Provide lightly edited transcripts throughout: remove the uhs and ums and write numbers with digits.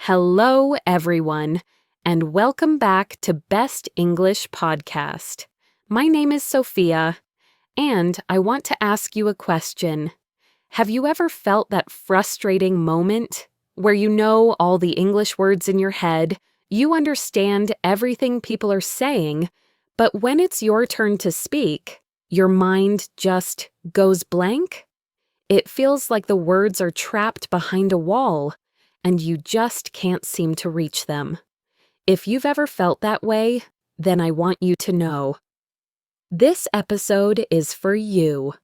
Hello, everyone, and welcome back to Best English Podcast. My name is Sophia, and I want to ask you a question. Have you ever felt that frustrating moment where you know all the English words in your head, you understand everything people are saying, but when it's your turn to speak, your mind just goes blank? It feels like the words are trapped behind a wall, and you just can't seem to reach them. If you've ever felt that way, then I want you to know. This episode is for you.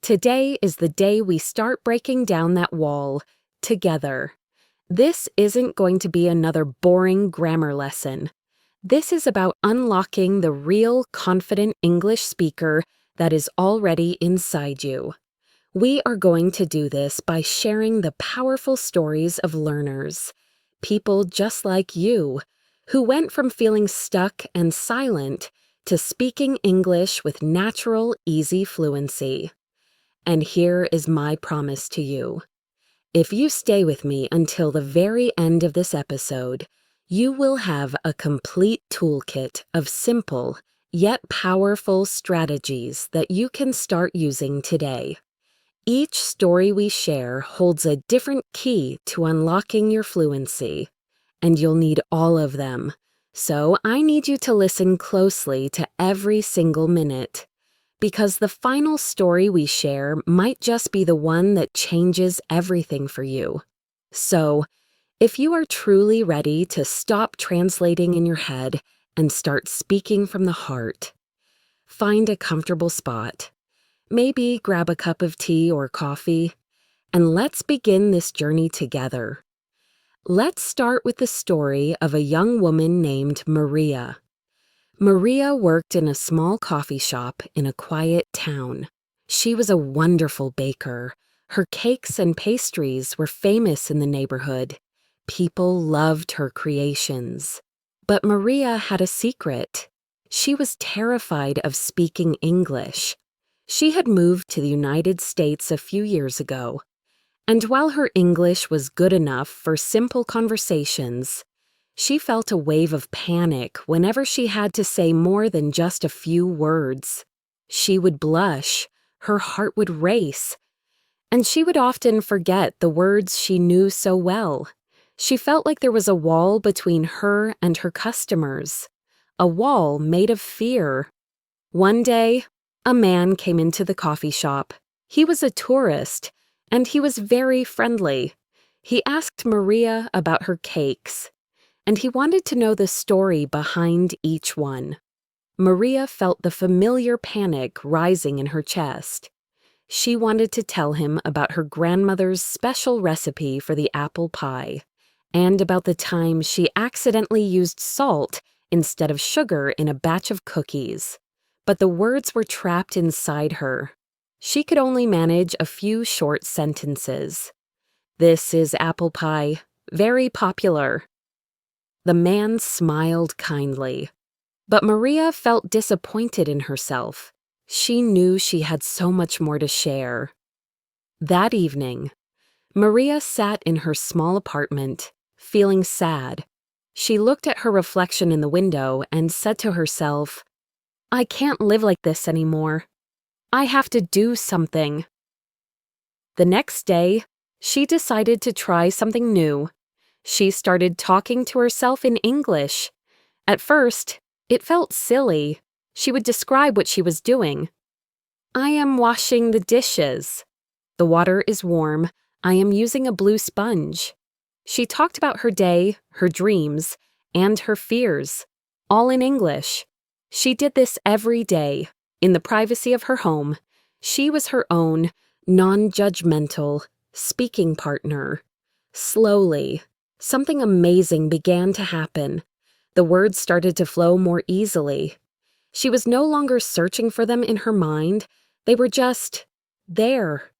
Today is the day we start breaking down that wall together. This isn't going to be another boring grammar lesson. This is about unlocking the real confident English speaker that is already inside you. We are going to do this by sharing the powerful stories of learners, people just like you, who went from feeling stuck and silent to speaking English with natural, easy fluency. And here is my promise to you. If you stay with me until the very end of this episode, you will have a complete toolkit of simple yet powerful strategies that you can start using today. Each story we share holds a different key to unlocking your fluency, and you'll need all of them. So I need you to listen closely to every single minute, because the final story we share might just be the one that changes everything for you. So, if you are truly ready to stop translating in your head and start speaking from the heart, find a comfortable spot. Maybe grab a cup of tea or coffee, and let's begin this journey together. Let's start with the story of a young woman named Maria. Maria worked in a small coffee shop in a quiet town. She was a wonderful baker. Her cakes and pastries were famous in the neighborhood. People loved her creations. But Maria had a secret. She was terrified of speaking English. She had moved to the United States a few years ago, and while her English was good enough for simple conversations, she felt a wave of panic whenever she had to say more than just a few words. She would blush, her heart would race, and she would often forget the words she knew so well. She felt like there was a wall between her and her customers, a wall made of fear. One day, a man came into the coffee shop. He was a tourist, and he was very friendly. He asked Maria about her cakes, and he wanted to know the story behind each one. Maria felt the familiar panic rising in her chest. She wanted to tell him about her grandmother's special recipe for the apple pie, and about the time she accidentally used salt instead of sugar in a batch of cookies. But the words were trapped inside her. She could only manage a few short sentences. This is apple pie, very popular. The man smiled kindly, but Maria felt disappointed in herself. She knew she had so much more to share. That evening, Maria sat in her small apartment, feeling sad. She looked at her reflection in the window and said to herself, I can't live like this anymore. I have to do something. The next day, she decided to try something new. She started talking to herself in English. At first, it felt silly. She would describe what she was doing. I am washing the dishes. The water is warm. I am using a blue sponge. She talked about her day, her dreams, and her fears, all in English. She did this every day, in the privacy of her home. She was her own, non-judgmental, speaking partner. Slowly, something amazing began to happen. The words started to flow more easily. She was no longer searching for them in her mind. They were just there.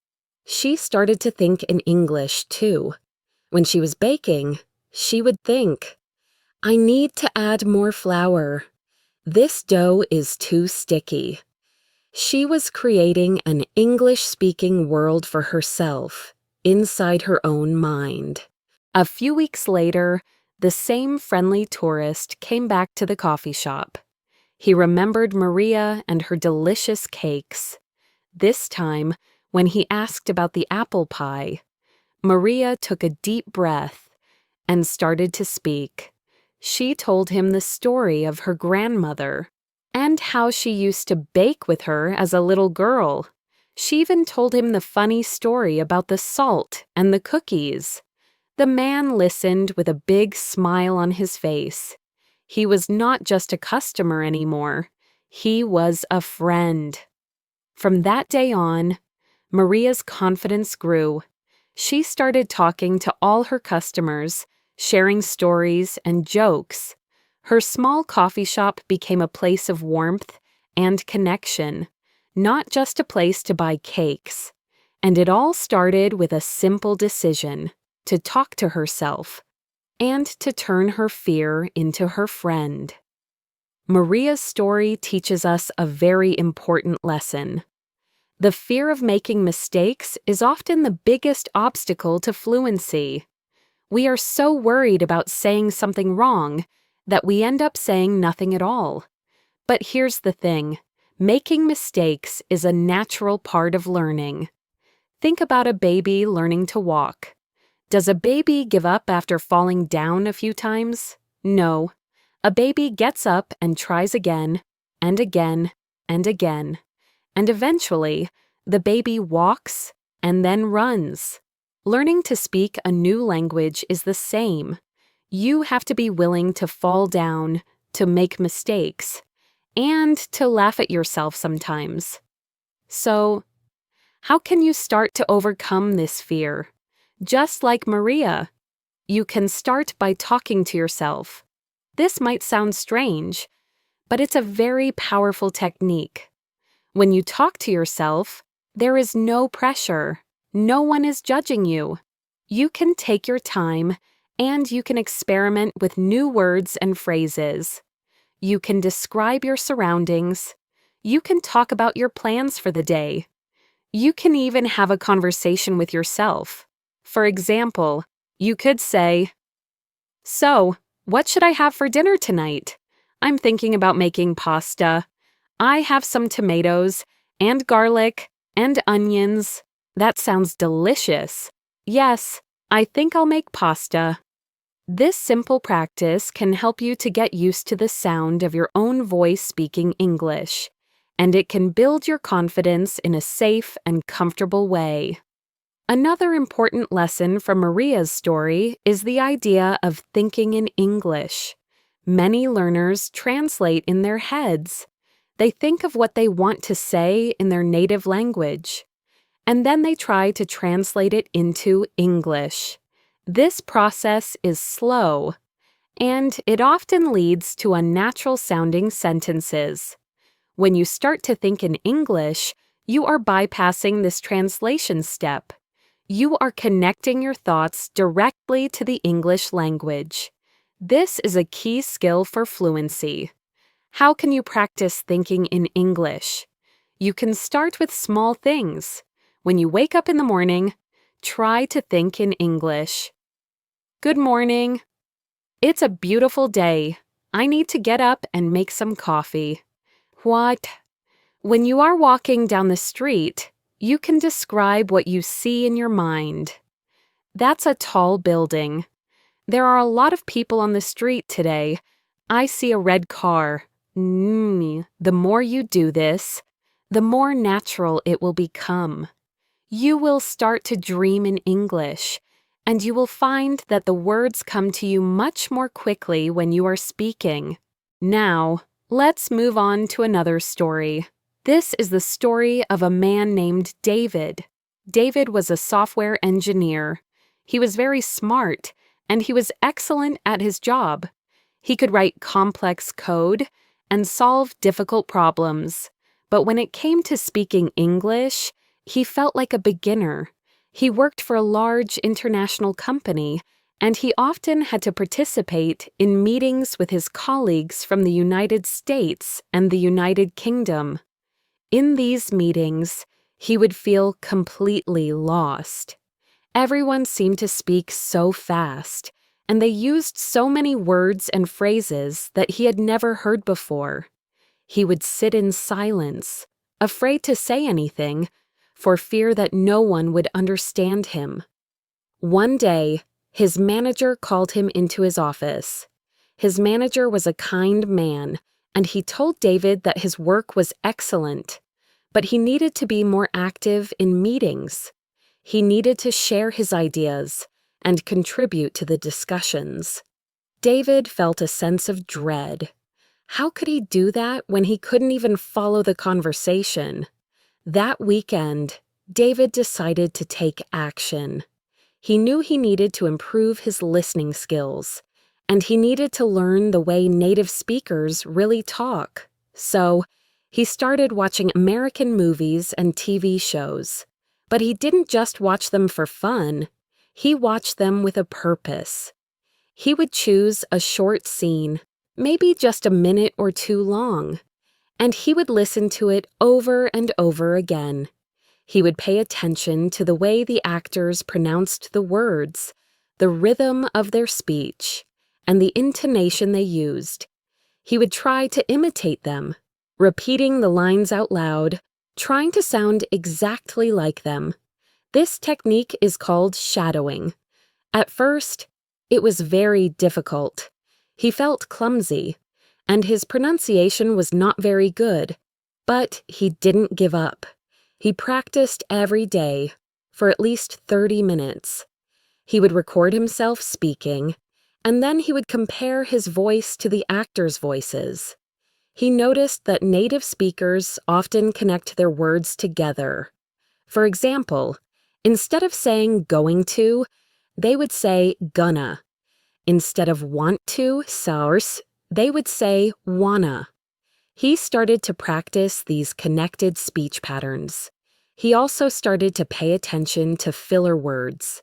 She started to think in English, too. When she was baking, she would think, I need to add more flour. This dough is too sticky. She was creating an English-speaking world for herself, inside her own mind. A few weeks later, the same friendly tourist came back to the coffee shop. He remembered Maria and her delicious cakes. This time, when he asked about the apple pie, Maria took a deep breath and started to speak. She told him the story of her grandmother and how she used to bake with her as a little girl. She even told him the funny story about the salt and the cookies. The man listened with a big smile on his face. He was not just a customer anymore. He was a friend. From that day on, Maria's confidence grew. She started talking to all her customers, sharing stories and jokes. Her small coffee shop became a place of warmth and connection, not just a place to buy cakes. And it all started with a simple decision: to talk to herself and to turn her fear into her friend. Maria's story teaches us a very important lesson. The fear of making mistakes is often the biggest obstacle to fluency. We are so worried about saying something wrong that we end up saying nothing at all. But here's the thing: making mistakes is a natural part of learning. Think about a baby learning to walk. Does a baby give up after falling down a few times? No. A baby gets up and tries again, and again, and again. And eventually, the baby walks and then runs. Learning to speak a new language is the same. You have to be willing to fall down, to make mistakes, and to laugh at yourself sometimes. So, how can you start to overcome this fear? Just like Maria, you can start by talking to yourself. This might sound strange, but it's a very powerful technique. When you talk to yourself, there is no pressure. No one is judging you. You can take your time, and you can experiment with new words and phrases. You can describe your surroundings. You can talk about your plans for the day. You can even have a conversation with yourself. For example, you could say, "So, what should I have for dinner tonight? I'm thinking about making pasta. I have some tomatoes and garlic and onions. That sounds delicious. Yes, I think I'll make pasta." This simple practice can help you to get used to the sound of your own voice speaking English, and it can build your confidence in a safe and comfortable way. Another important lesson from Maria's story is the idea of thinking in English. Many learners translate in their heads. They think of what they want to say in their native language, and then they try to translate it into English. This process is slow, and it often leads to unnatural-sounding sentences. When you start to think in English, you are bypassing this translation step. You are connecting your thoughts directly to the English language. This is a key skill for fluency. How can you practice thinking in English? You can start with small things. When you wake up in the morning, try to think in English. Good morning. It's a beautiful day. I need to get up and make some coffee. What? When you are walking down the street, you can describe what you see in your mind. That's a tall building. There are a lot of people on the street today. I see a red car. The more you do this, the more natural it will become. You will start to dream in English, and you will find that the words come to you much more quickly when you are speaking. Now, let's move on to another story. This is the story of a man named David. David was a software engineer. He was very smart, and he was excellent at his job. He could write complex code and solve difficult problems. But when it came to speaking English, he felt like a beginner. He worked for a large international company, and he often had to participate in meetings with his colleagues from the United States and the United Kingdom. In these meetings, he would feel completely lost. Everyone seemed to speak so fast, and they used so many words and phrases that he had never heard before. He would sit in silence, afraid to say anything, for fear that no one would understand him. One day, his manager called him into his office. His manager was a kind man, and he told David that his work was excellent, but he needed to be more active in meetings. He needed to share his ideas and contribute to the discussions. David felt a sense of dread. How could he do that when he couldn't even follow the conversation? That weekend, David decided to take action. He knew he needed to improve his listening skills, and he needed to learn the way native speakers really talk. So, he started watching American movies and TV shows. But he didn't just watch them for fun. He watched them with a purpose. He would choose a short scene, maybe just a minute or two long, and he would listen to it over and over again. He would pay attention to the way the actors pronounced the words, the rhythm of their speech, and the intonation they used. He would try to imitate them, repeating the lines out loud, trying to sound exactly like them. This technique is called shadowing. At first, it was very difficult. He felt clumsy, and his pronunciation was not very good, but he didn't give up. He practiced every day, for at least 30 minutes. He would record himself speaking, and then he would compare his voice to the actors' voices. He noticed that native speakers often connect their words together. For example, instead of saying going to, they would say gonna. Instead of want to, source, they would say wanna. He started to practice these connected speech patterns. He also started to pay attention to filler words.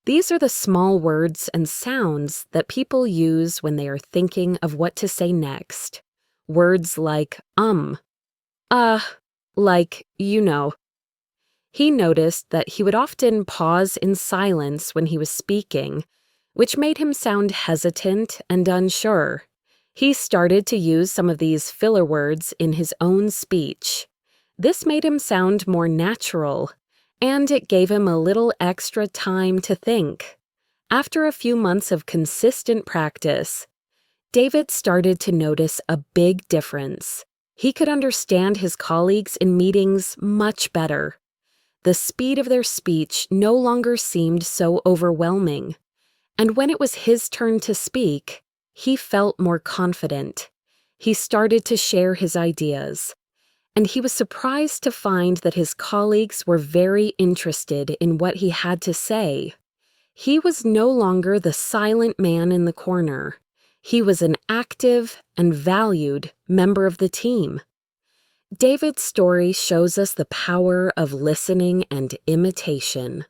These are the small words and sounds that people use when they are thinking of what to say next. Words like like, you know. He noticed that he would often pause in silence when he was speaking, which made him sound hesitant and unsure. He started to use some of these filler words in his own speech. This made him sound more natural, and it gave him a little extra time to think. After a few months of consistent practice, David started to notice a big difference. He could understand his colleagues in meetings much better. The speed of their speech no longer seemed so overwhelming, and when it was his turn to speak, he felt more confident. He started to share his ideas, and he was surprised to find that his colleagues were very interested in what he had to say. He was no longer the silent man in the corner. He was an active and valued member of the team. David's story shows us the power of listening and imitation.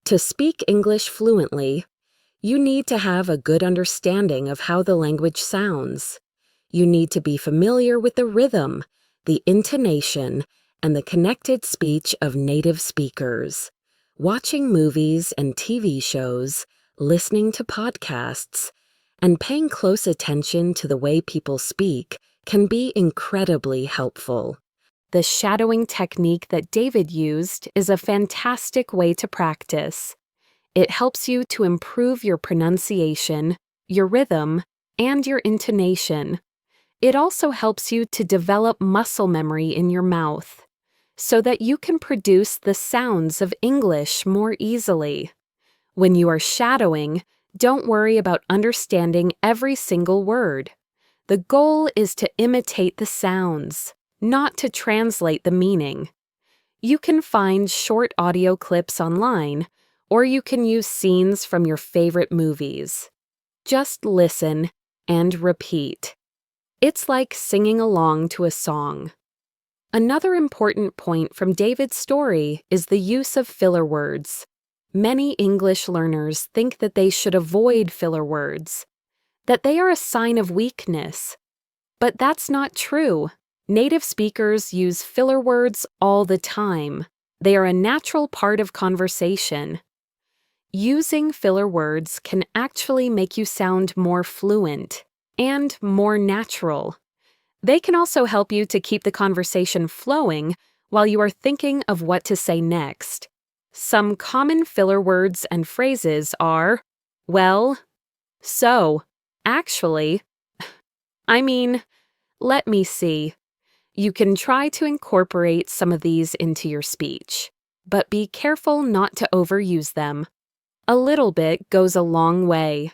To speak English fluently, you need to have a good understanding of how the language sounds. You need to be familiar with the rhythm, the intonation, and the connected speech of native speakers. Watching movies and TV shows, listening to podcasts, and paying close attention to the way people speak can be incredibly helpful. The shadowing technique that David used is a fantastic way to practice. It helps you to improve your pronunciation, your rhythm, and your intonation. It also helps you to develop muscle memory in your mouth, so that you can produce the sounds of English more easily. When you are shadowing, don't worry about understanding every single word. The goal is to imitate the sounds, not to translate the meaning. You can find short audio clips online, or you can use scenes from your favorite movies. Just listen and repeat. It's like singing along to a song. Another important point from David's story is the use of filler words. Many English learners think that they should avoid filler words, that they are a sign of weakness. But that's not true. Native speakers use filler words all the time. They are a natural part of conversation. Using filler words can actually make you sound more fluent and more natural. They can also help you to keep the conversation flowing while you are thinking of what to say next. Some common filler words and phrases are, well, so, actually, I mean, let me see. You can try to incorporate some of these into your speech, but be careful not to overuse them. A little bit goes a long way.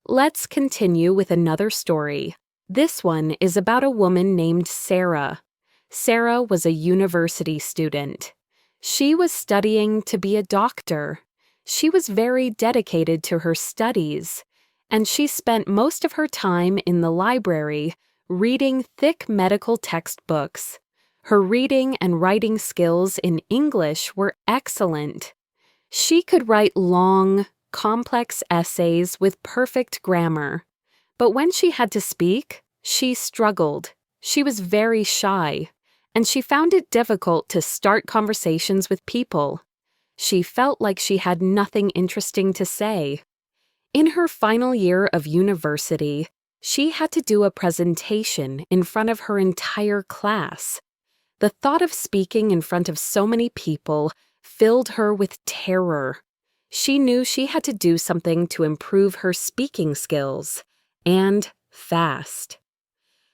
Let's continue with another story. This one is about a woman named Sarah. Sarah was a university student. She was studying to be a doctor. She was very dedicated to her studies, and she spent most of her time in the library reading thick medical textbooks. Her reading and writing skills in English were excellent. She could write long, complex essays with perfect grammar. But when she had to speak, she struggled. She was very shy, and she found it difficult to start conversations with people. She felt like she had nothing interesting to say. In her final year of university, she had to do a presentation in front of her entire class. The thought of speaking in front of so many people filled her with terror. She knew she had to do something to improve her speaking skills, and fast.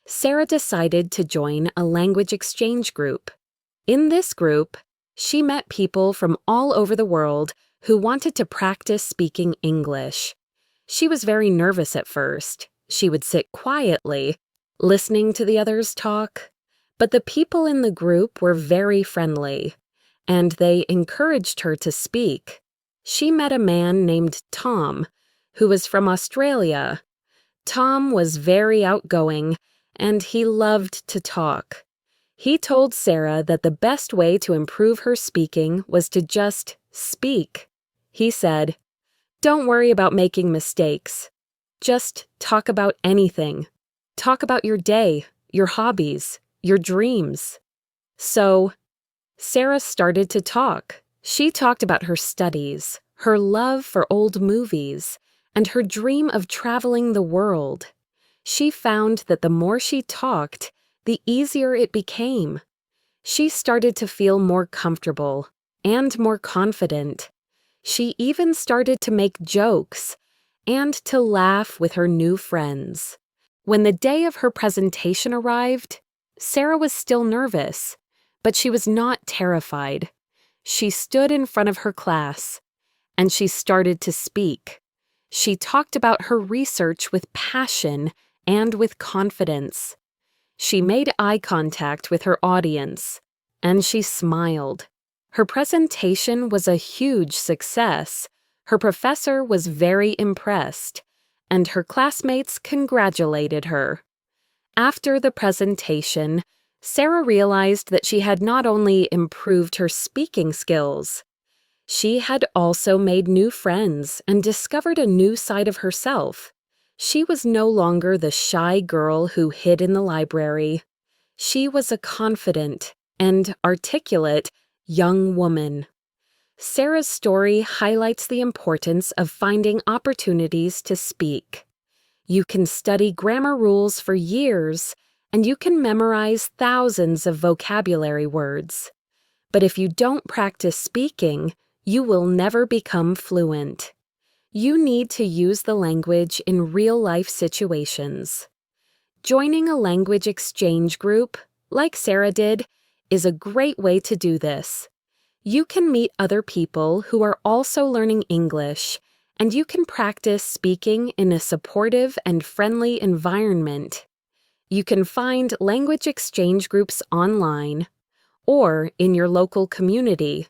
Sarah decided to join a language exchange group. In this group, she met people from all over the world who wanted to practice speaking English. She was very nervous at first. She would sit quietly, listening to the others talk. But the people in the group were very friendly, and they encouraged her to speak. She met a man named Tom, who was from Australia. Tom was very outgoing, and he loved to talk. He told Sarah that the best way to improve her speaking was to just speak. He said, "Don't worry about making mistakes. Just talk about anything. Talk about your day, your hobbies, your dreams." So, Sarah started to talk. She talked about her studies, her love for old movies, and her dream of traveling the world. She found that the more she talked, the easier it became. She started to feel more comfortable and more confident. She even started to make jokes and to laugh with her new friends. When the day of her presentation arrived, Sarah was still nervous, but she was not terrified. She stood in front of her class, and she started to speak. She talked about her research with passion and with confidence. She made eye contact with her audience, and she smiled. Her presentation was a huge success. Her professor was very impressed, and her classmates congratulated her. After the presentation, Sarah realized that she had not only improved her speaking skills, she had also made new friends and discovered a new side of herself. She was no longer the shy girl who hid in the library. She was a confident and articulate young woman. Sarah's story highlights the importance of finding opportunities to speak. You can study grammar rules for years, and you can memorize thousands of vocabulary words. But if you don't practice speaking, you will never become fluent. You need to use the language in real-life situations. Joining a language exchange group, like Sarah did, is a great way to do this. You can meet other people who are also learning English, and you can practice speaking in a supportive and friendly environment. You can find language exchange groups online or in your local community.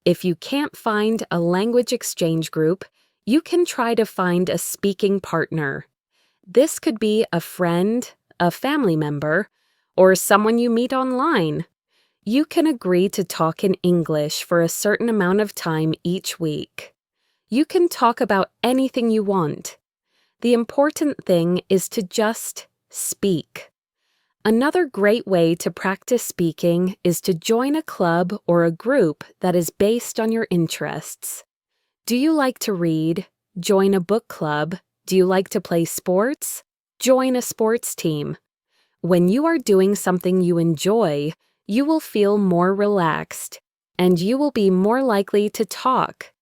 If you can't find a language exchange group, you can try to find a speaking partner. This could be a friend, a family member, or someone you meet online. You can agree to talk in English for a certain amount of time each week. You can talk about anything you want. The important thing is to just speak. Another great way to practice speaking is to join a club or a group that is based on your interests. Do you like to read? Join a book club. Do you like to play sports? Join a sports team. When you are doing something you enjoy, you will feel more relaxed, and you will be more likely to talk.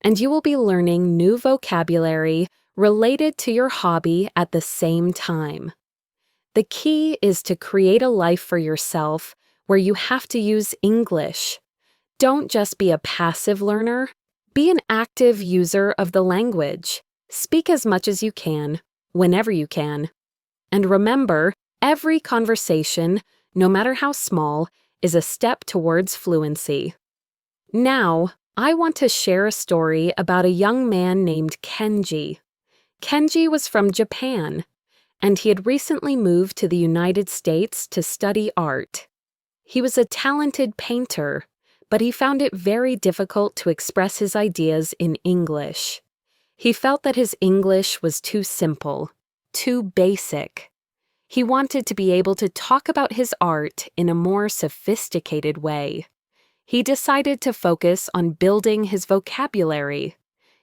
And you will be learning new vocabulary related to your hobby at the same time. The key is to create a life for yourself where you have to use English. Don't just be a passive learner. Be an active user of the language. Speak as much as you can, whenever you can. And remember, every conversation, no matter how small, is a step towards fluency. Now, I want to share a story about a young man named Kenji. Kenji was from Japan, and he had recently moved to the United States to study art. He was a talented painter, but he found it very difficult to express his ideas in English. He felt that his English was too simple, too basic. He wanted to be able to talk about his art in a more sophisticated way. He decided to focus on building his vocabulary.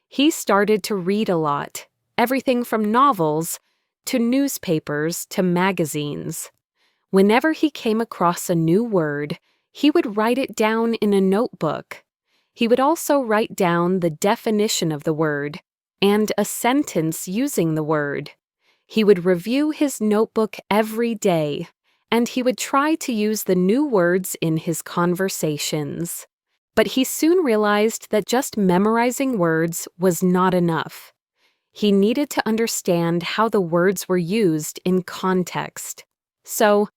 He started to read a lot, everything from novels to newspapers to magazines. Whenever he came across a new word, he would write it down in a notebook. He would also write down the definition of the word and a sentence using the word. He would review his notebook every day, and he would try to use the new words in his conversations. But he soon realized that just memorizing words was not enough. He needed to understand how the words were used in context. So,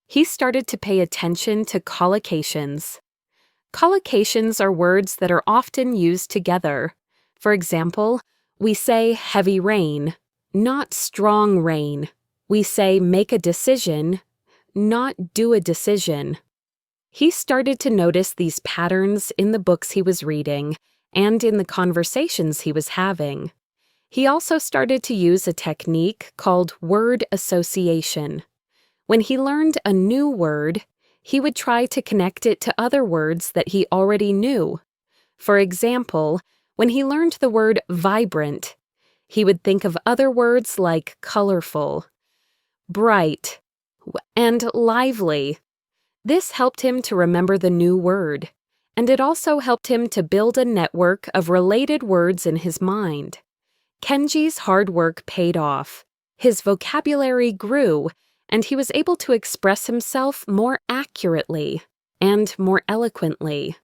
he started to pay attention to collocations. Collocations are words that are often used together. For example, we say heavy rain, not strong rain. We say make a decision, not do a decision. He started to notice these patterns in the books he was reading and in the conversations he was having. He also started to use a technique called word association. When he learned a new word, he would try to connect it to other words that he already knew. For example, when he learned the word vibrant, he would think of other words like colorful, bright, and lively. This helped him to remember the new word, and it also helped him to build a network of related words in his mind. Kenji's hard work paid off. His vocabulary grew, and he was able to express himself more accurately and more eloquently.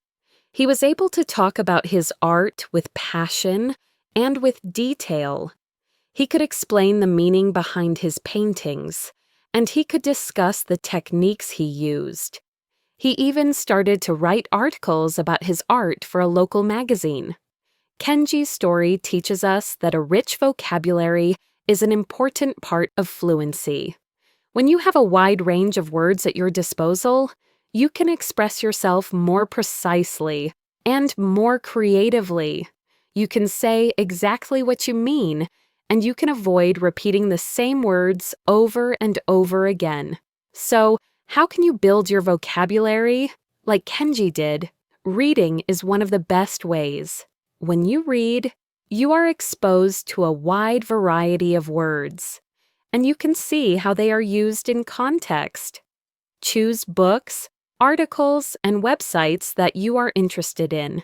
He was able to talk about his art with passion and with detail. He could explain the meaning behind his paintings, and he could discuss the techniques he used. He even started to write articles about his art for a local magazine. Kenji's story teaches us that a rich vocabulary is an important part of fluency. When you have a wide range of words at your disposal, you can express yourself more precisely and more creatively. You can say exactly what you mean, and you can avoid repeating the same words over and over again. So, how can you build your vocabulary? Like Kenji did, reading is one of the best ways. When you read, you are exposed to a wide variety of words, and you can see how they are used in context. Choose books, articles, and websites that you are interested in.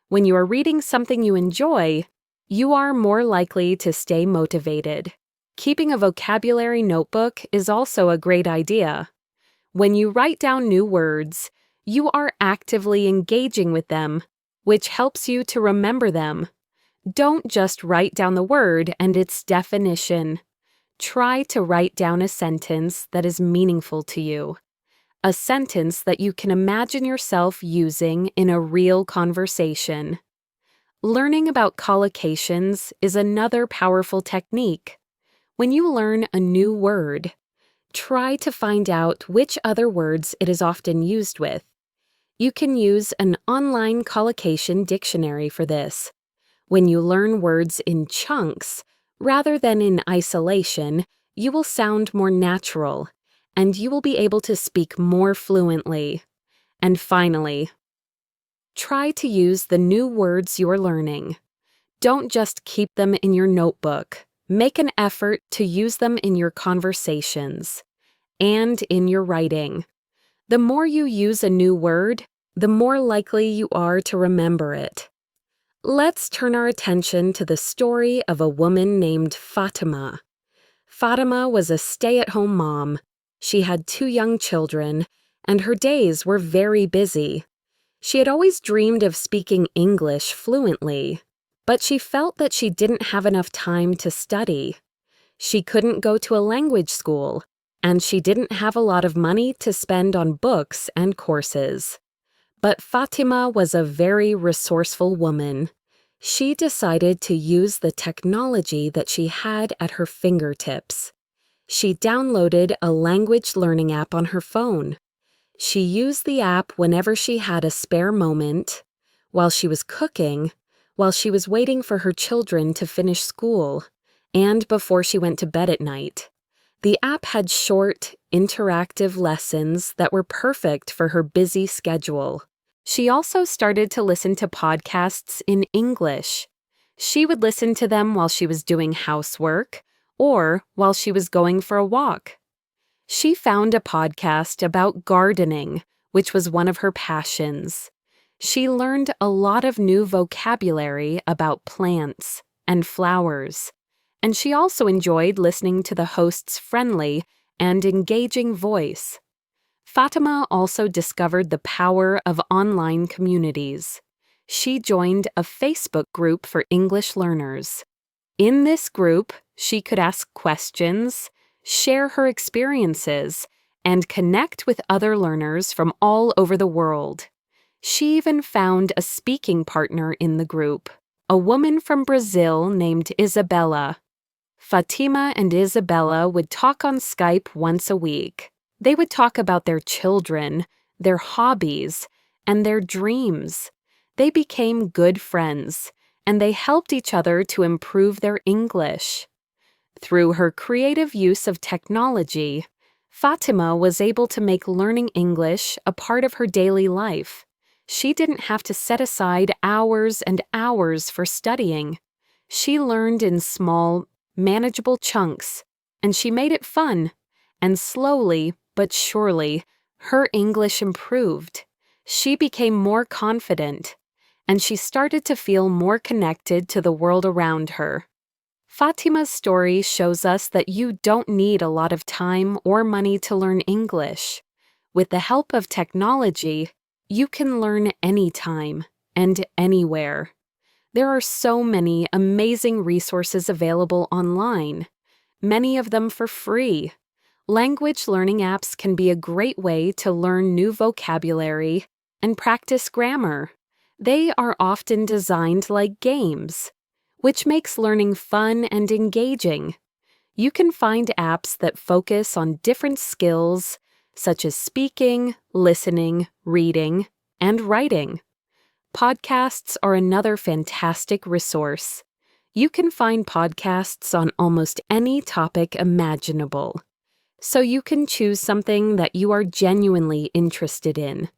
When you are reading something you enjoy, you are more likely to stay motivated. Keeping a vocabulary notebook is also a great idea. When you write down new words, you are actively engaging with them, which helps you to remember them. Don't just write down the word and its definition. Try to write down a sentence that is meaningful to you. A sentence that you can imagine yourself using in a real conversation. Learning about collocations is another powerful technique. When you learn a new word, try to find out which other words it is often used with. You can use an online collocation dictionary for this. When you learn words in chunks, rather than in isolation, you will sound more natural, and you will be able to speak more fluently. And finally, try to use the new words you're learning Don't just keep them in your notebook. Make an effort to use them in your conversations and in your writing. The more you use a new word, the more likely you are to remember it. Let's turn our attention to the story of a woman named Fatima. Fatima was a stay-at-home mom. She had 2 young children, and her days were very busy. She had always dreamed of speaking English fluently, but she felt that she didn't have enough time to study. She couldn't go to a language school, and she didn't have a lot of money to spend on books and courses. But Fatima was a very resourceful woman. She decided to use the technology that she had at her fingertips. She downloaded a language learning app on her phone. She used the app whenever she had a spare moment, while she was cooking, while she was waiting for her children to finish school, and before she went to bed at night. The app had short, interactive lessons that were perfect for her busy schedule. She also started to listen to podcasts in English. She would listen to them while she was doing housework or while she was going for a walk. She found a podcast about gardening, which was one of her passions. She learned a lot of new vocabulary about plants and flowers, and she also enjoyed listening to the host's friendly and engaging voice. Fatima also discovered the power of online communities. She joined a Facebook group for English learners. In this group, she could ask questions, share her experiences, and connect with other learners from all over the world. She even found a speaking partner in the group, a woman from Brazil named Isabella. Fatima and Isabella would talk on Skype once a week. They would talk about their children, their hobbies, and their dreams. They became good friends, and they helped each other to improve their English. Through her creative use of technology, Fatima was able to make learning English a part of her daily life. She didn't have to set aside hours and hours for studying. She learned in small, manageable chunks, and she made it fun. And slowly, but surely, her English improved. She became more confident, and she started to feel more connected to the world around her. Fatima's story shows us that you don't need a lot of time or money to learn English. With the help of technology, you can learn anytime and anywhere. There are so many amazing resources available online, many of them for free. Language learning apps can be a great way to learn new vocabulary and practice grammar. They are often designed like games, which makes learning fun and engaging. You can find apps that focus on different skills, such as speaking, listening, reading, and writing. Podcasts are another fantastic resource. You can find podcasts on almost any topic imaginable, so you can choose something that you are genuinely interested in.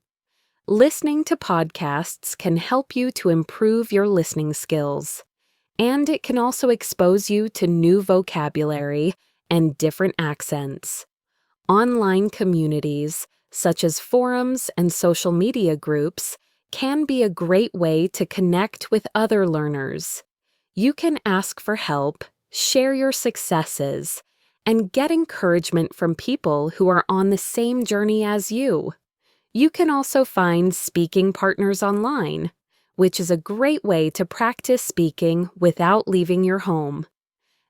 Listening to podcasts can help you to improve your listening skills, and it can also expose you to new vocabulary and different accents. Online communities, such as forums and social media groups, can be a great way to connect with other learners. You can ask for help, share your successes, and get encouragement from people who are on the same journey as you. You can also find speaking partners online, which is a great way to practice speaking without leaving your home.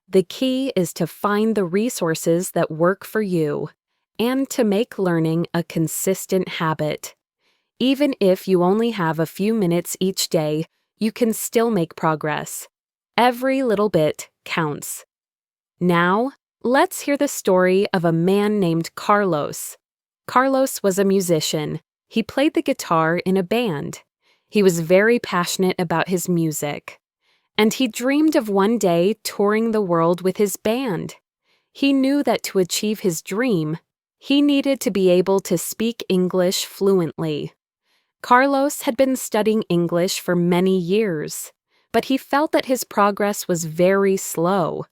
The key is to find the resources that work for you and to make learning a consistent habit. Even if you only have a few minutes each day, you can still make progress. Every little bit counts. Now, let's hear the story of a man named Carlos. Carlos was a musician. He played the guitar in a band. He was very passionate about his music, and he dreamed of one day touring the world with his band. He knew that to achieve his dream, he needed to be able to speak English fluently. Carlos had been studying English for many years, but he felt that his progress was very slow.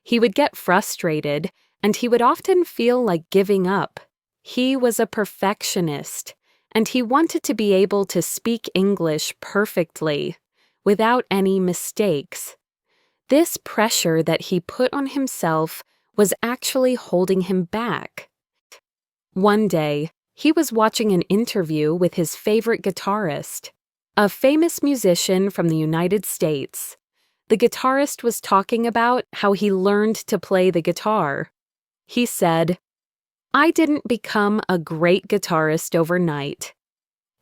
He would get frustrated, and he would often feel like giving up. He was a perfectionist, and he wanted to be able to speak English perfectly, without any mistakes. This pressure that he put on himself was actually holding him back. One day, he was watching an interview with his favorite guitarist, a famous musician from the United States. The guitarist was talking about how he learned to play the guitar. He said, "I didn't become a great guitarist overnight.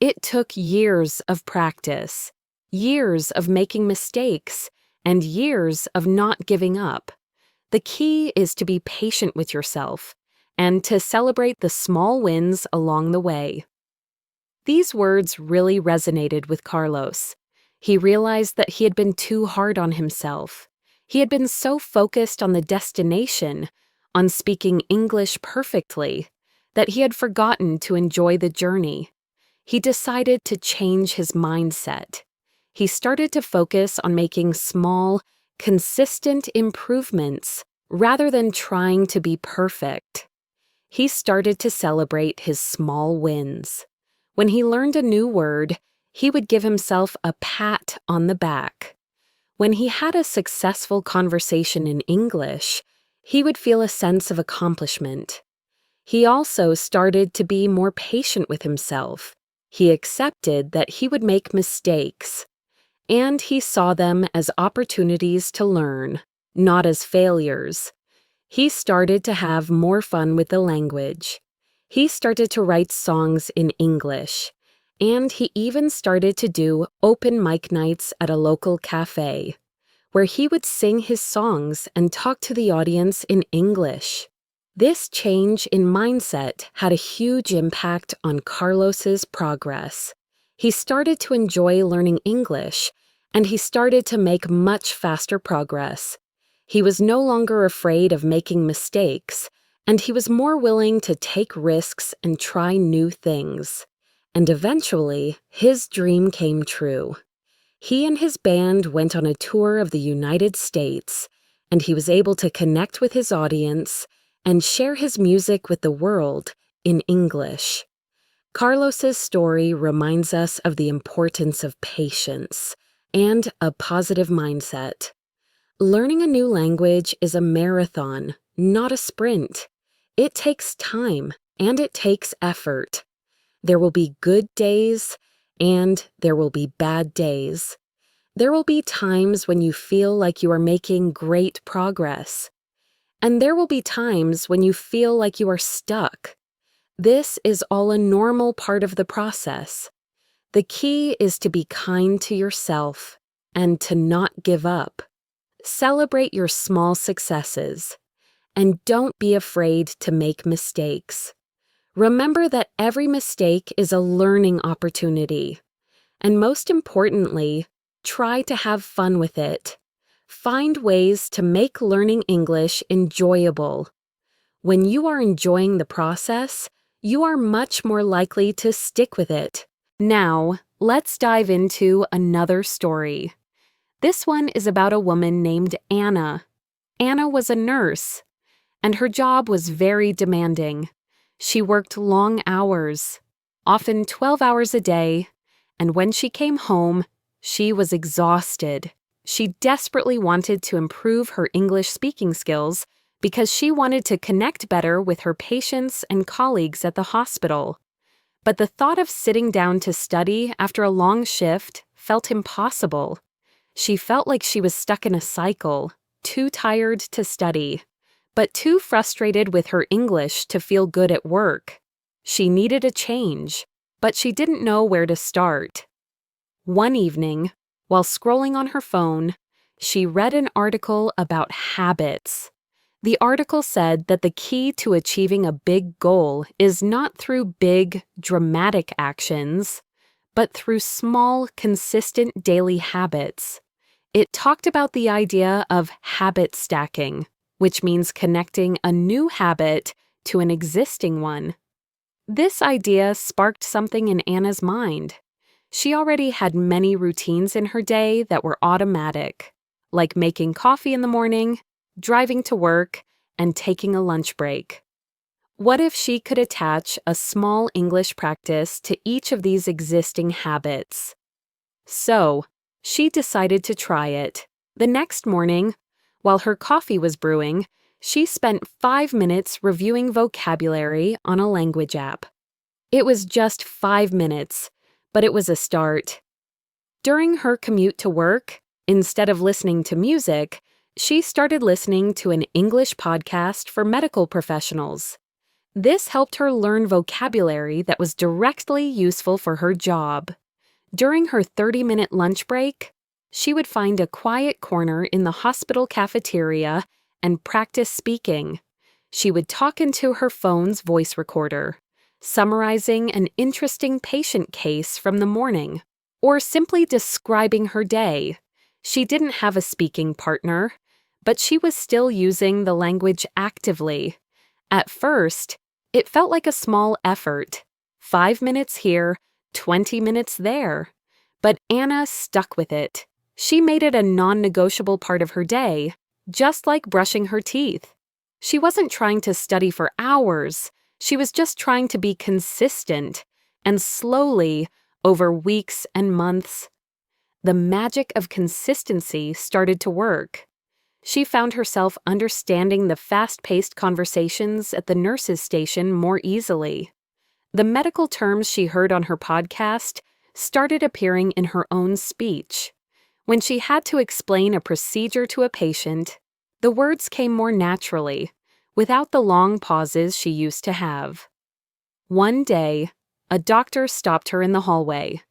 It took years of practice, years of making mistakes, and years of not giving up. The key is to be patient with yourself and to celebrate the small wins along the way." These words really resonated with Carlos. He realized that he had been too hard on himself. He had been so focused on the destination, on speaking English perfectly, that he had forgotten to enjoy the journey. He decided to change his mindset. He started to focus on making small, consistent improvements rather than trying to be perfect. He started to celebrate his small wins. When he learned a new word, he would give himself a pat on the back. When he had a successful conversation in English, he would feel a sense of accomplishment. He also started to be more patient with himself. He accepted that he would make mistakes, and he saw them as opportunities to learn, not as failures. He started to have more fun with the language. He started to write songs in English, and he even started to do open mic nights at a local cafe, where he would sing his songs and talk to the audience in English. This change in mindset had a huge impact on Carlos's progress. He started to enjoy learning English, and he started to make much faster progress. He was no longer afraid of making mistakes, and he was more willing to take risks and try new things. And eventually, his dream came true. He and his band went on a tour of the United States, and he was able to connect with his audience and share his music with the world in English. Carlos's story reminds us of the importance of patience and a positive mindset. Learning a new language is a marathon, not a sprint. It takes time and it takes effort. There will be good days and there will be bad days. There will be times when you feel like you are making great progress. And there will be times when you feel like you are stuck. This is all a normal part of the process. The key is to be kind to yourself and to not give up. Celebrate your small successes, and don't be afraid to make mistakes. Remember that every mistake is a learning opportunity. And most importantly, try to have fun with it. Find ways to make learning English enjoyable. When you are enjoying the process, you are much more likely to stick with it. Now, let's dive into another story. This one is about a woman named Anna. Anna was a nurse, and her job was very demanding. She worked long hours, often 12 hours a day, and when she came home, she was exhausted. She desperately wanted to improve her English speaking skills because she wanted to connect better with her patients and colleagues at the hospital. But the thought of sitting down to study after a long shift felt impossible. She felt like she was stuck in a cycle, too tired to study, but too frustrated with her English to feel good at work. She needed a change, but she didn't know where to start. One evening, while scrolling on her phone, she read an article about habits. The article said that the key to achieving a big goal is not through big, dramatic actions, but through small, consistent daily habits. It talked about the idea of habit stacking, which means connecting a new habit to an existing one. This idea sparked something in Anna's mind. She already had many routines in her day that were automatic, like making coffee in the morning, driving to work, and taking a lunch break. What if she could attach a small English practice to each of these existing habits? So, she decided to try it. The next morning, while her coffee was brewing, she spent 5 minutes reviewing vocabulary on a language app. It was just 5 minutes, but it was a start. During her commute to work, instead of listening to music, she started listening to an English podcast for medical professionals. This helped her learn vocabulary that was directly useful for her job. During her 30-minute lunch break, she would find a quiet corner in the hospital cafeteria and practice speaking. She would talk into her phone's voice recorder, summarizing an interesting patient case from the morning, or simply describing her day. She didn't have a speaking partner, but she was still using the language actively. At first, it felt like a small effort. 5 minutes here, 20 minutes there. But Anna stuck with it. She made it a non-negotiable part of her day, just like brushing her teeth. She wasn't trying to study for hours. She was just trying to be consistent, and slowly, over weeks and months, the magic of consistency started to work. She found herself understanding the fast-paced conversations at the nurse's station more easily. The medical terms she heard on her podcast started appearing in her own speech. When she had to explain a procedure to a patient, the words came more naturally, without the long pauses she used to have. One day, a doctor stopped her in the hallway.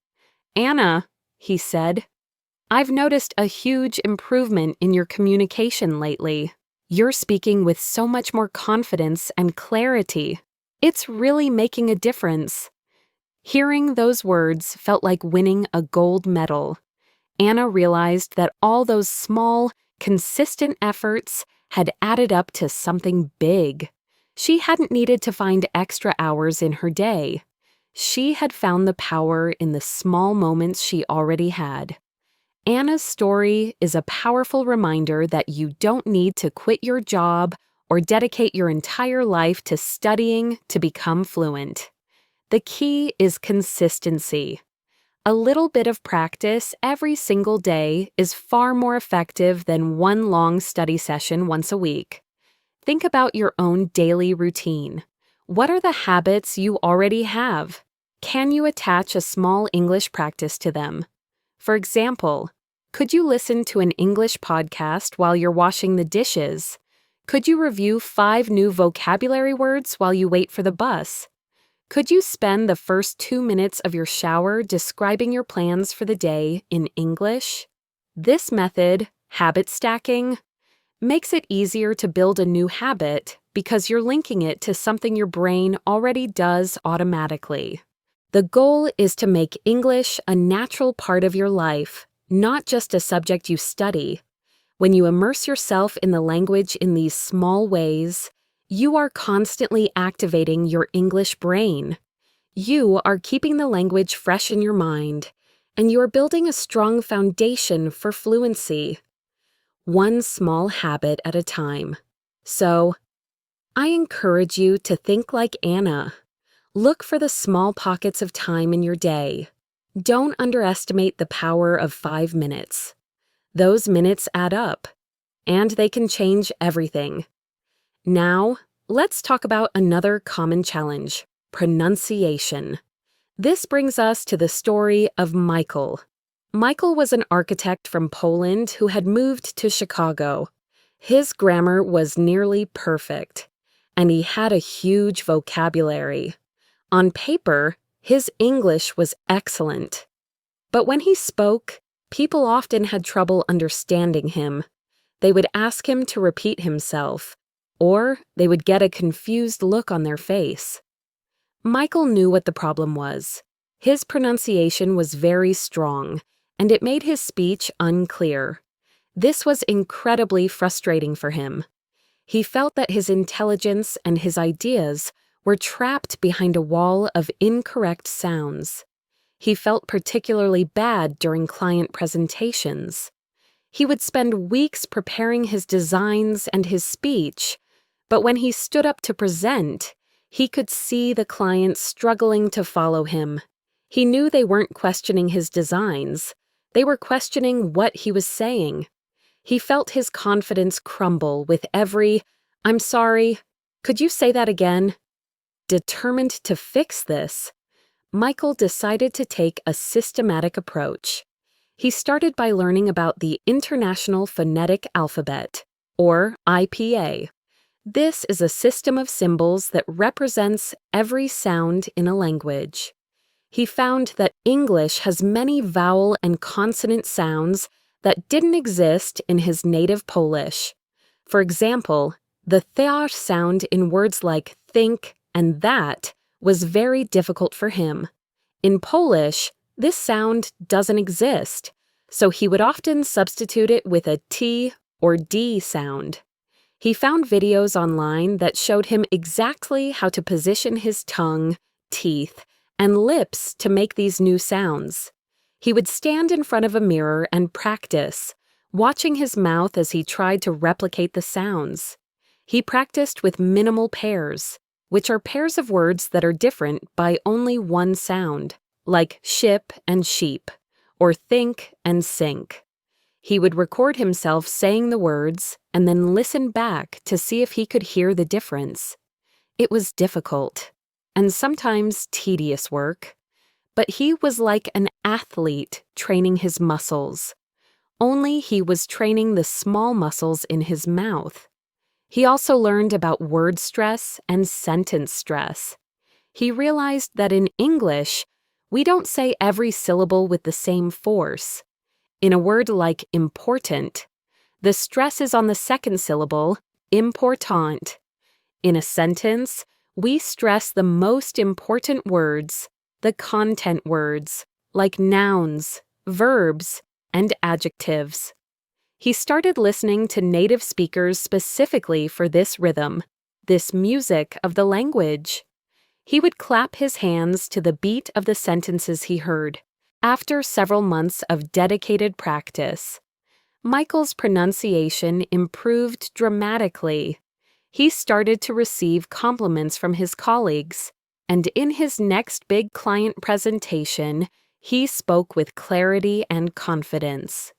"Anna," he said, "I've noticed a huge improvement in your communication lately. You're speaking with so much more confidence and clarity. It's really making a difference." Hearing those words felt like winning a gold medal. Anna realized that all those small, consistent efforts had added up to something big. She hadn't needed to find extra hours in her day. She had found the power in the small moments she already had. Anna's story is a powerful reminder that you don't need to quit your job or dedicate your entire life to studying to become fluent. The key is consistency. A little bit of practice every single day is far more effective than one long study session once a week. Think about your own daily routine. What are the habits you already have? Can you attach a small English practice to them? For example, could you listen to an English podcast while you're washing the dishes? Could you review 5 new vocabulary words while you wait for the bus? Could you spend the first 2 minutes of your shower describing your plans for the day in English? This method, habit stacking, makes it easier to build a new habit because you're linking it to something your brain already does automatically. The goal is to make English a natural part of your life, not just a subject you study. When you immerse yourself in the language in these small ways, you are constantly activating your English brain. You are keeping the language fresh in your mind, and you are building a strong foundation for fluency. One small habit at a time. So, I encourage you to think like Anna. Look for the small pockets of time in your day. Don't underestimate the power of 5 minutes. Those minutes add up, and they can change everything. Now, let's talk about another common challenge, pronunciation. This brings us to the story of Michael. Michael was an architect from Poland who had moved to Chicago. His grammar was nearly perfect, and he had a huge vocabulary. On paper, his English was excellent. But when he spoke, people often had trouble understanding him. They would ask him to repeat himself, or they would get a confused look on their face. Michael knew what the problem was. His pronunciation was very strong, and it made his speech unclear. This was incredibly frustrating for him. He felt that his intelligence and his ideas were trapped behind a wall of incorrect sounds. He felt particularly bad during client presentations. He would spend weeks preparing his designs and his speech, but when he stood up to present, he could see the clients struggling to follow him. He knew they weren't questioning his designs. They were questioning what he was saying. He felt his confidence crumble with every, "I'm sorry, could you say that again?" Determined to fix this, Michael decided to take a systematic approach. He started by learning about the International Phonetic Alphabet, or IPA. This is a system of symbols that represents every sound in a language. He found that English has many vowel and consonant sounds that didn't exist in his native Polish. For example, the th sound in words like think and that was very difficult for him. In Polish, this sound doesn't exist, so he would often substitute it with a T or D sound. He found videos online that showed him exactly how to position his tongue, teeth, and lips to make these new sounds. He would stand in front of a mirror and practice, watching his mouth as he tried to replicate the sounds. He practiced with minimal pairs, which are pairs of words that are different by only one sound, like ship and sheep, or think and sink. He would record himself saying the words and then listen back to see if he could hear the difference. It was difficult, and sometimes tedious work, but he was like an athlete training his muscles. Only he was training the small muscles in his mouth. He also learned about word stress and sentence stress. He realized that in English, we don't say every syllable with the same force. In a word like important, the stress is on the second syllable, important. In a sentence, we stress the most important words, the content words, like nouns, verbs, and adjectives. He started listening to native speakers specifically for this rhythm, this music of the language. He would clap his hands to the beat of the sentences he heard. After several months of dedicated practice, Michael's pronunciation improved dramatically. He started to receive compliments from his colleagues, and in his next big client presentation, he spoke with clarity and confidence.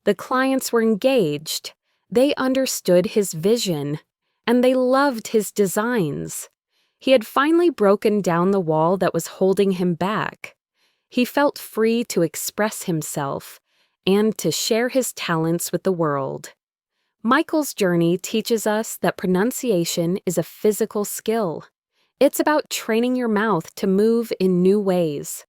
The clients were engaged, they understood his vision, and they loved his designs. He had finally broken down the wall that was holding him back. He felt free to express himself and to share his talents with the world. Michael's journey teaches us that pronunciation is a physical skill. It's about training your mouth to move in new ways.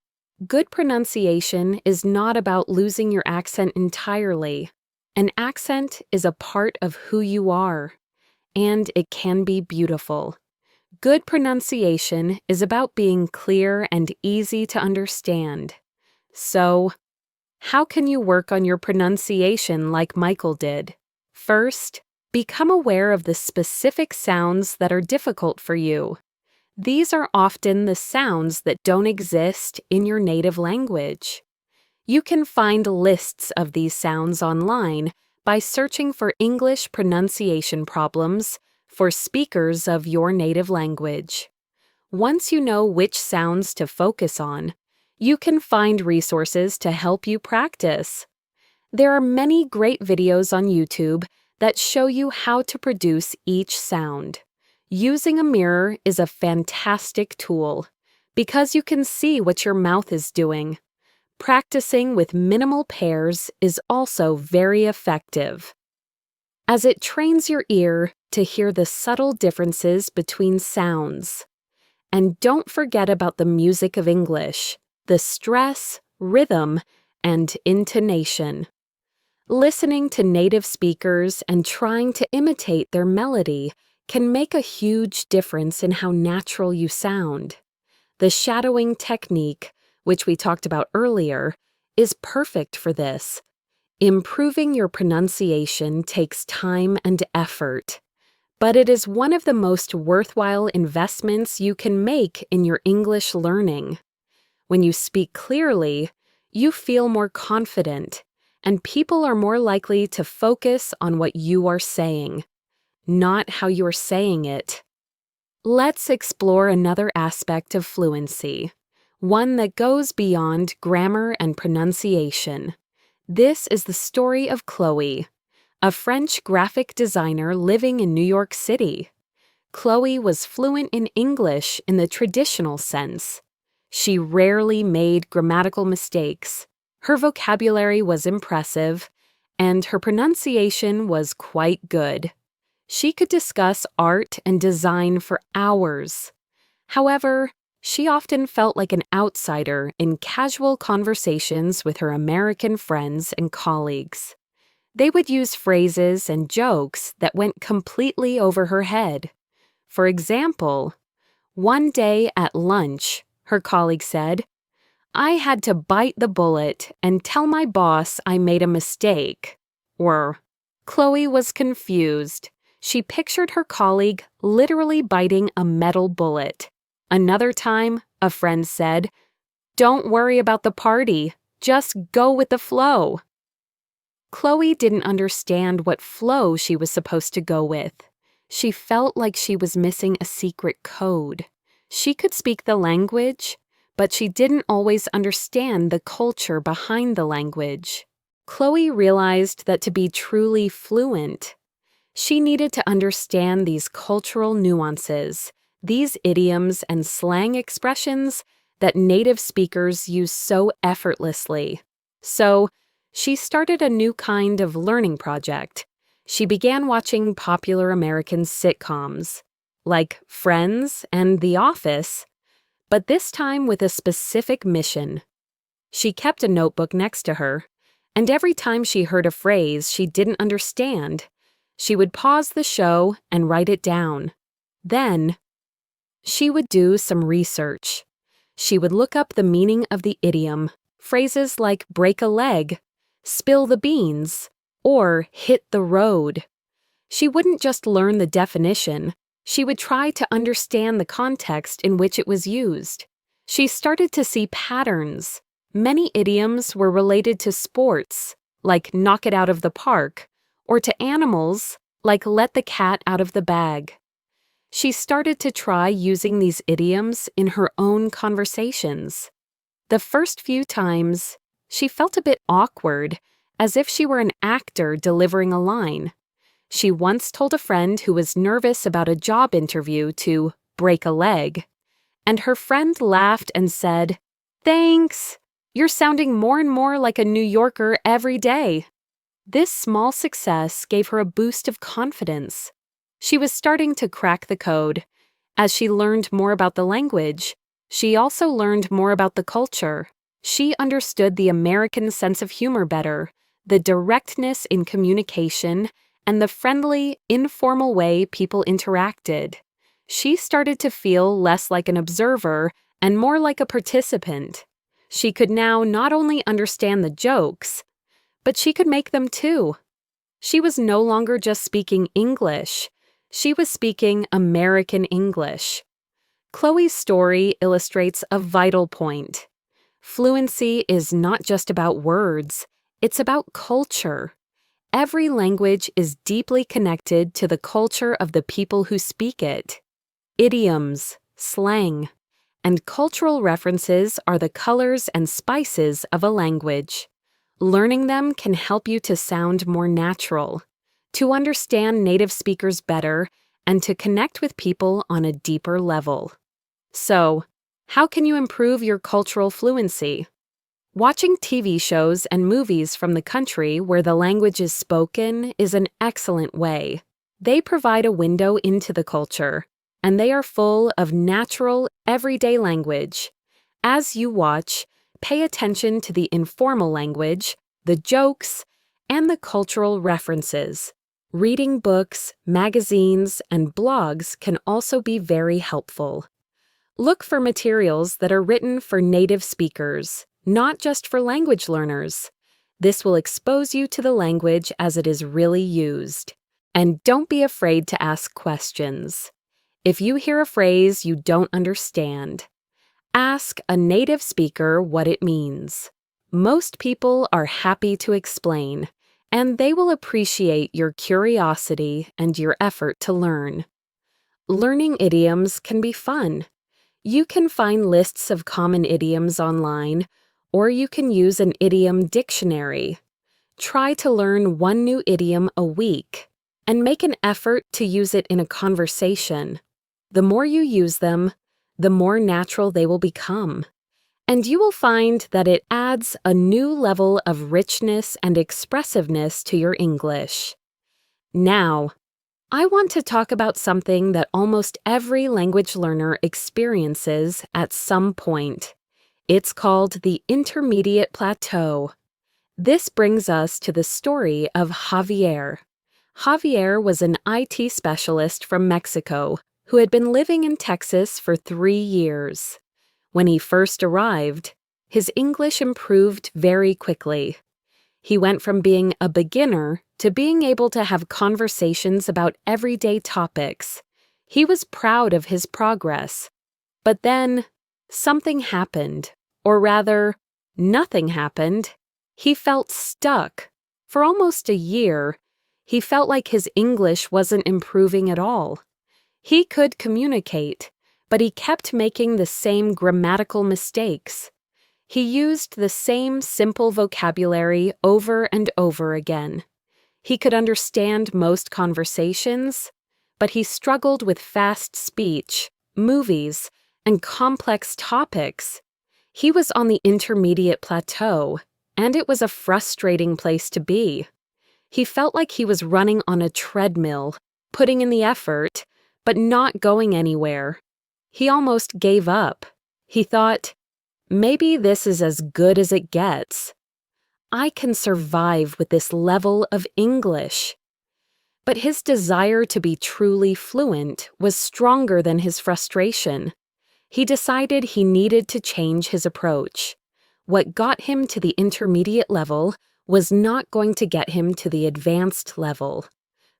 Good pronunciation is not about losing your accent entirely. An accent is a part of who you are, and it can be beautiful. Good pronunciation is about being clear and easy to understand. So, how can you work on your pronunciation like Michael did? First, become aware of the specific sounds that are difficult for you. These are often the sounds that don't exist in your native language. You can find lists of these sounds online by searching for English pronunciation problems for speakers of your native language. Once you know which sounds to focus on, you can find resources to help you practice. There are many great videos on YouTube that show you how to produce each sound. Using a mirror is a fantastic tool because you can see what your mouth is doing. Practicing with minimal pairs is also very effective, as it trains your ear to hear the subtle differences between sounds. And don't forget about the music of English, the stress, rhythm, and intonation. Listening to native speakers and trying to imitate their melody can make a huge difference in how natural you sound. The shadowing technique, which we talked about earlier, is perfect for this. Improving your pronunciation takes time and effort, but it is one of the most worthwhile investments you can make in your English learning. When you speak clearly, you feel more confident, and people are more likely to focus on what you are saying, not how you are saying it. Let's explore another aspect of fluency, one that goes beyond grammar and pronunciation. This is the story of Khloe, a French graphic designer living in New York City. Khloe was fluent in English in the traditional sense. She rarely made grammatical mistakes. Her vocabulary was impressive, and her pronunciation was quite good. She could discuss art and design for hours. However, she often felt like an outsider in casual conversations with her American friends and colleagues. They would use phrases and jokes that went completely over her head. For example, one day at lunch, her colleague said, "I had to bite the bullet and tell my boss I made a mistake." Or, Khloe was confused. She pictured her colleague literally biting a metal bullet. Another time, a friend said, "Don't worry about the party, just go with the flow." Khloe didn't understand what flow she was supposed to go with. She felt like she was missing a secret code. She could speak the language, but she didn't always understand the culture behind the language. Khloe realized that to be truly fluent, she needed to understand these cultural nuances, these idioms and slang expressions that native speakers use so effortlessly. So, she started a new kind of learning project. She began watching popular American sitcoms, like Friends and The Office, but this time with a specific mission. She kept a notebook next to her, and every time she heard a phrase she didn't understand, she would pause the show and write it down. Then, she would do some research. She would look up the meaning of the idiom, phrases like break a leg, spill the beans, or hit the road. She wouldn't just learn the definition, she would try to understand the context in which it was used. She started to see patterns. Many idioms were related to sports, like knock it out of the park, or to animals, like let the cat out of the bag. She started to try using these idioms in her own conversations. The first few times, she felt a bit awkward, as if she were an actor delivering a line. She once told a friend who was nervous about a job interview to break a leg, and her friend laughed and said, "Thanks, you're sounding more and more like a New Yorker every day." This small success gave her a boost of confidence. She was starting to crack the code. As she learned more about the language, she also learned more about the culture. She understood the American sense of humor better, the directness in communication, and the friendly, informal way people interacted. She started to feel less like an observer and more like a participant. She could now not only understand the jokes, but she could make them too. She was no longer just speaking English. She was speaking American English. Khloe's story illustrates a vital point. Fluency is not just about words, it's about culture. Every language is deeply connected to the culture of the people who speak it. Idioms, slang, and cultural references are the colors and spices of a language. Learning them can help you to sound more natural, to understand native speakers better, and to connect with people on a deeper level. So, how can you improve your cultural fluency? Watching TV shows and movies from the country where the language is spoken is an excellent way. They provide a window into the culture, and they are full of natural, everyday language. As you watch, pay attention to the informal language, the jokes, and the cultural references. Reading books, magazines, and blogs can also be very helpful. Look for materials that are written for native speakers, not just for language learners. This will expose you to the language as it is really used. And don't be afraid to ask questions. If you hear a phrase you don't understand, Ask a native speaker what it means. Most people are happy to explain, and they will appreciate your curiosity and your effort to learn. Learning idioms can be fun. You can find lists of common idioms online, or you can use an idiom dictionary. Try to learn one new idiom a week, and make an effort to use it in a conversation. The more you use them, the more natural they will become. And you will find that it adds a new level of richness and expressiveness to your English. Now, I want to talk about something that almost every language learner experiences at some point. It's called the intermediate plateau. This brings us to the story of Javier. Javier was an IT specialist from Mexico who had been living in Texas for 3 years. When he first arrived, his English improved very quickly. He went from being a beginner to being able to have conversations about everyday topics. He was proud of his progress. But then, something happened. Or rather, nothing happened. He felt stuck. For almost a year, he felt like his English wasn't improving at all. He could communicate, but he kept making the same grammatical mistakes. He used the same simple vocabulary over and over again. He could understand most conversations, but he struggled with fast speech, movies, and complex topics. He was on the intermediate plateau, and it was a frustrating place to be. He felt like he was running on a treadmill, putting in the effort, but not going anywhere. He almost gave up. He thought, maybe this is as good as it gets. I can survive with this level of English. But his desire to be truly fluent was stronger than his frustration. He decided he needed to change his approach. What got him to the intermediate level was not going to get him to the advanced level.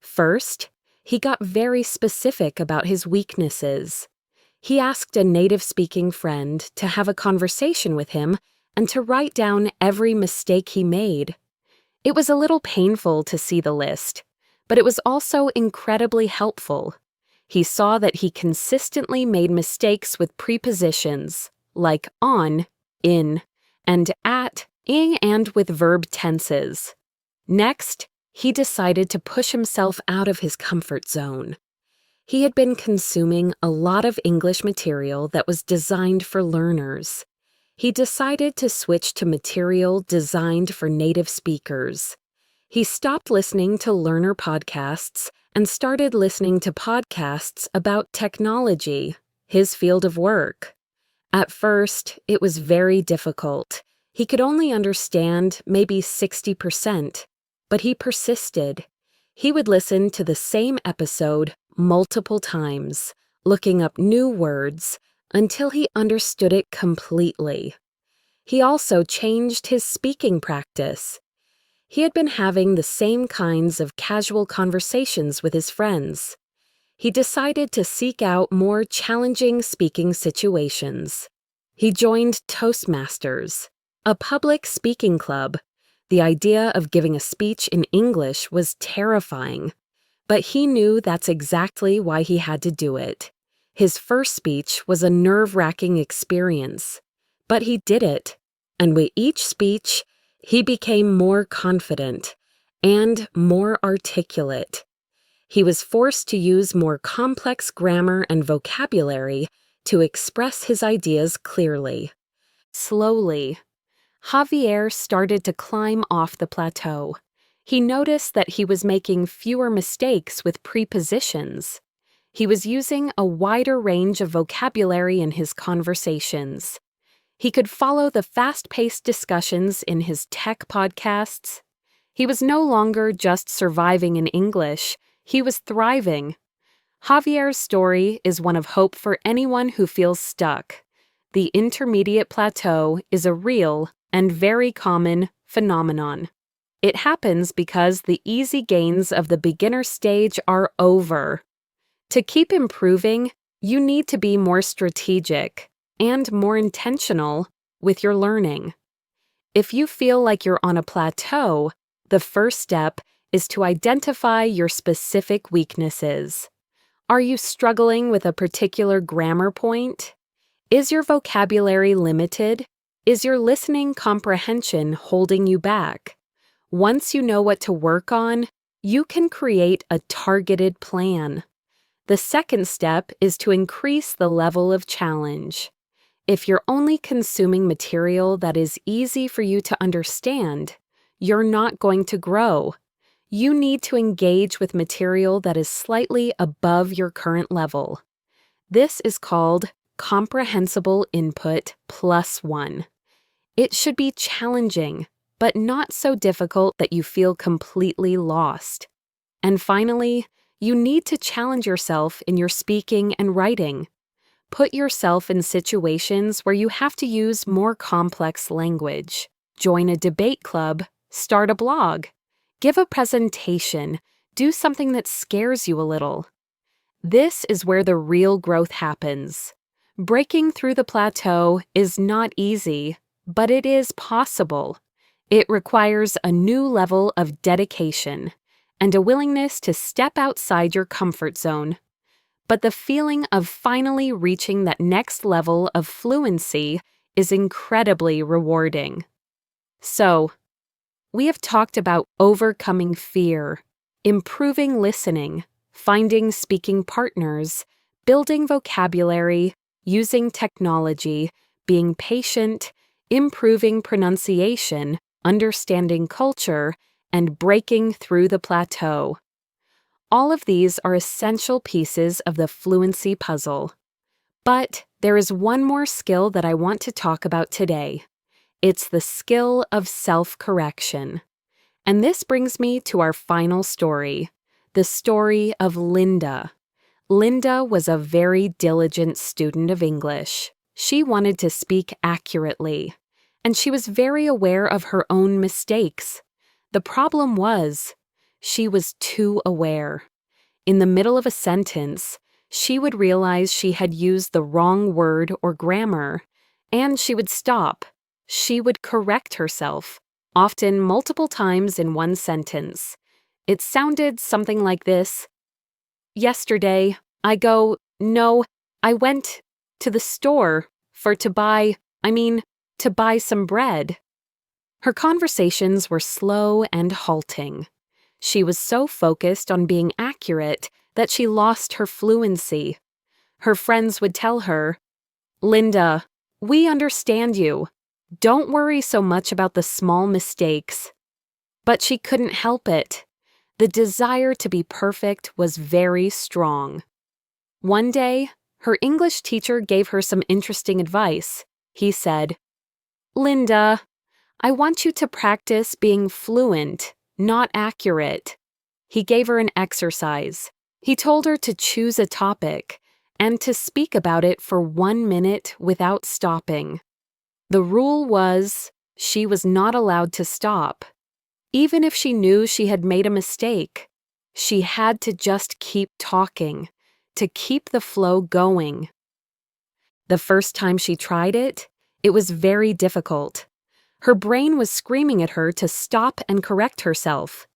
First, he got very specific about his weaknesses. He asked a native-speaking friend to have a conversation with him and to write down every mistake he made. It was a little painful to see the list, but it was also incredibly helpful. He saw that he consistently made mistakes with prepositions, like on, in, and at, ing, and with verb tenses. Next, he decided to push himself out of his comfort zone. He had been consuming a lot of English material that was designed for learners. He decided to switch to material designed for native speakers. He stopped listening to learner podcasts and started listening to podcasts about technology, his field of work. At first, it was very difficult. He could only understand maybe 60%, but he persisted. He would listen to the same episode multiple times, looking up new words until he understood it completely. He also changed his speaking practice. He had been having the same kinds of casual conversations with his friends. He decided to seek out more challenging speaking situations. He joined Toastmasters, a public speaking club. The idea of giving a speech in English was terrifying, but he knew that's exactly why he had to do it. His first speech was a nerve-wracking experience, but he did it, and with each speech, he became more confident and more articulate. He was forced to use more complex grammar and vocabulary to express his ideas clearly. Slowly, Javier started to climb off the plateau. He noticed that he was making fewer mistakes with prepositions. He was using a wider range of vocabulary in his conversations. He could follow the fast-paced discussions in his tech podcasts. He was no longer just surviving in English, he was thriving. Javier's story is one of hope for anyone who feels stuck. The intermediate plateau is a real and very common phenomenon. It happens because the easy gains of the beginner stage are over. To keep improving, you need to be more strategic and more intentional with your learning. If you feel like you're on a plateau, the first step is to identify your specific weaknesses. Are you struggling with a particular grammar point? Is your vocabulary limited? Is your listening comprehension holding you back? Once you know what to work on, you can create a targeted plan. The second step is to increase the level of challenge. If you're only consuming material that is easy for you to understand, you're not going to grow. You need to engage with material that is slightly above your current level. This is called comprehensible input +1. It should be challenging, but not so difficult that you feel completely lost. And finally, you need to challenge yourself in your speaking and writing. Put yourself in situations where you have to use more complex language. Join a debate club, start a blog, give a presentation, do something that scares you a little. This is where the real growth happens. Breaking through the plateau is not easy, but it is possible. It requires a new level of dedication and a willingness to step outside your comfort zone. But the feeling of finally reaching that next level of fluency is incredibly rewarding. So, we have talked about overcoming fear, improving listening, finding speaking partners, building vocabulary, using technology, being patient, improving pronunciation, understanding culture, and breaking through the plateau. All of these are essential pieces of the fluency puzzle. But there is one more skill that I want to talk about today. It's the skill of self-correction. And this brings me to our final story, the story of Linda. Linda was a very diligent student of English. She wanted to speak accurately, and she was very aware of her own mistakes. The problem was, she was too aware. In the middle of a sentence, she would realize she had used the wrong word or grammar, and she would stop. She would correct herself, often multiple times in one sentence. It sounded something like this. Yesterday, I went to the store to buy some bread. Her conversations were slow and halting. She was so focused on being accurate that she lost her fluency. Her friends would tell her, "Linda, we understand you. Don't worry so much about the small mistakes." But she couldn't help it. The desire to be perfect was very strong. One day, her English teacher gave her some interesting advice. He said, "Linda, I want you to practice being fluent, not accurate." He gave her an exercise. He told her to choose a topic and to speak about it for 1 minute without stopping. The rule was, she was not allowed to stop. Even if she knew she had made a mistake, she had to just keep talking, to keep the flow going. The first time she tried it, it was very difficult. Her brain was screaming at her to stop and correct herself,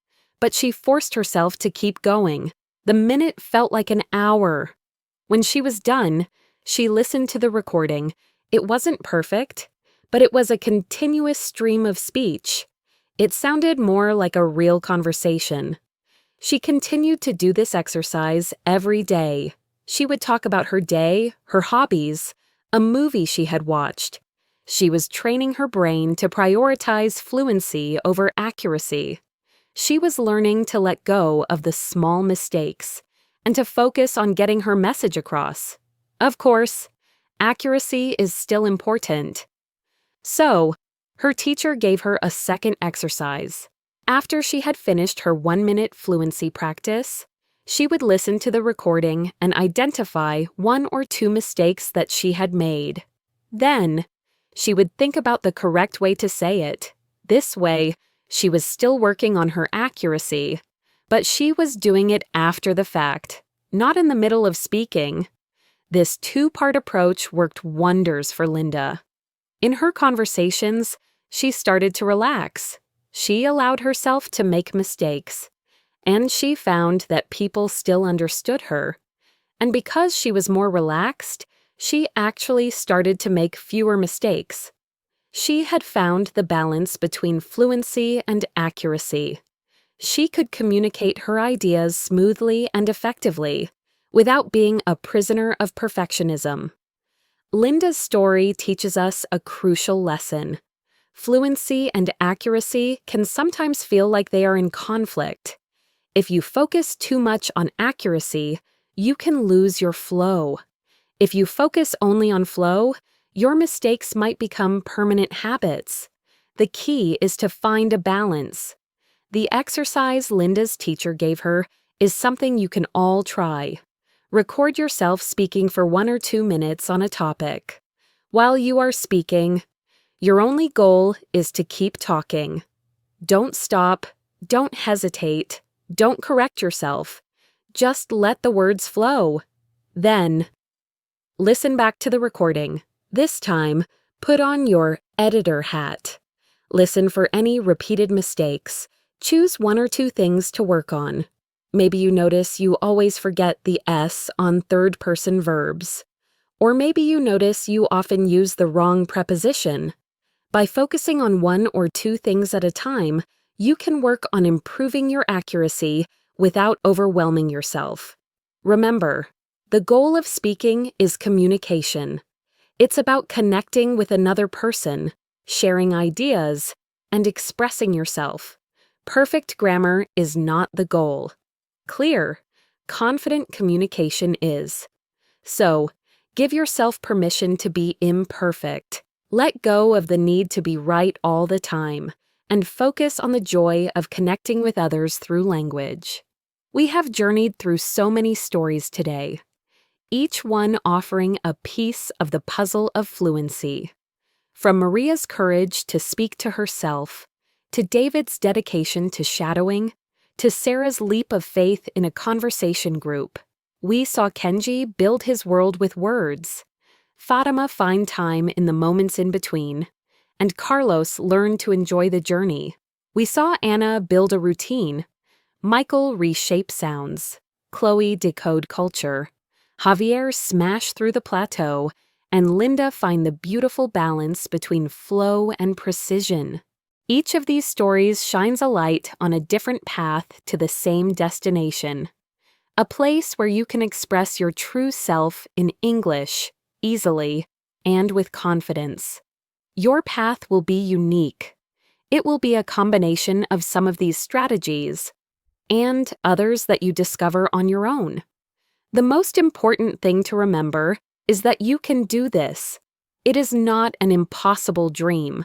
but she forced herself to keep going. The minute felt like an hour. When she was done, she listened to the recording. It wasn't perfect, but it was a continuous stream of speech. It sounded more like a real conversation. She continued to do this exercise every day. She would talk about her day, her hobbies, a movie she had watched. She was training her brain to prioritize fluency over accuracy. She was learning to let go of the small mistakes and to focus on getting her message across. Of course, accuracy is still important. So, her teacher gave her a second exercise. After she had finished her 1-minute fluency practice, she would listen to the recording and identify 1 or 2 mistakes that she had made. Then, she would think about the correct way to say it. This way, she was still working on her accuracy, but she was doing it after the fact, not in the middle of speaking. This two-part approach worked wonders for Linda. In her conversations, she started to relax. She allowed herself to make mistakes. And she found that people still understood her. And because she was more relaxed, she actually started to make fewer mistakes. She had found the balance between fluency and accuracy. She could communicate her ideas smoothly and effectively, without being a prisoner of perfectionism. Linda's story teaches us a crucial lesson. Fluency and accuracy can sometimes feel like they are in conflict. If you focus too much on accuracy, you can lose your flow. If you focus only on flow, your mistakes might become permanent habits. The key is to find a balance. The exercise Linda's teacher gave her is something you can all try. Record yourself speaking for 1 or 2 minutes on a topic. While you are speaking, your only goal is to keep talking. Don't stop, don't hesitate, don't correct yourself. Just let the words flow. Then, listen back to the recording. This time, put on your editor hat. Listen for any repeated mistakes. Choose 1 or 2 things to work on. Maybe you notice you always forget the S on third-person verbs. Or maybe you notice you often use the wrong preposition. By focusing on 1 or 2 things at a time, you can work on improving your accuracy without overwhelming yourself. Remember, the goal of speaking is communication. It's about connecting with another person, sharing ideas, and expressing yourself. Perfect grammar is not the goal. Clear, confident communication is. So, give yourself permission to be imperfect. Let go of the need to be right all the time, and focus on the joy of connecting with others through language. We have journeyed through so many stories today, each one offering a piece of the puzzle of fluency. From Maria's courage to speak to herself, to David's dedication to shadowing, to Sarah's leap of faith in a conversation group, we saw Kenji build his world with words, Fatima find time in the moments in between, and Carlos learn to enjoy the journey. We saw Anna build a routine, Michael reshape sounds, Khloe decode culture, Javier smash through the plateau, and Linda find the beautiful balance between flow and precision. Each of these stories shines a light on a different path to the same destination, a place where you can express your true self in English, easily, and with confidence. Your path will be unique. It will be a combination of some of these strategies and others that you discover on your own. The most important thing to remember is that you can do this. It is not an impossible dream.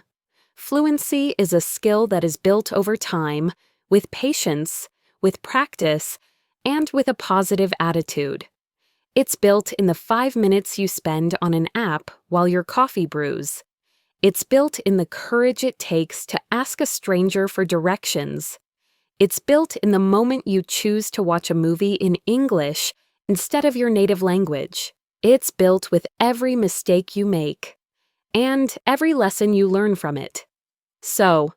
Fluency is a skill that is built over time, with patience, with practice, and with a positive attitude. It's built in the 5 minutes you spend on an app while your coffee brews. It's built in the courage it takes to ask a stranger for directions. It's built in the moment you choose to watch a movie in English instead of your native language. It's built with every mistake you make and every lesson you learn from it. So,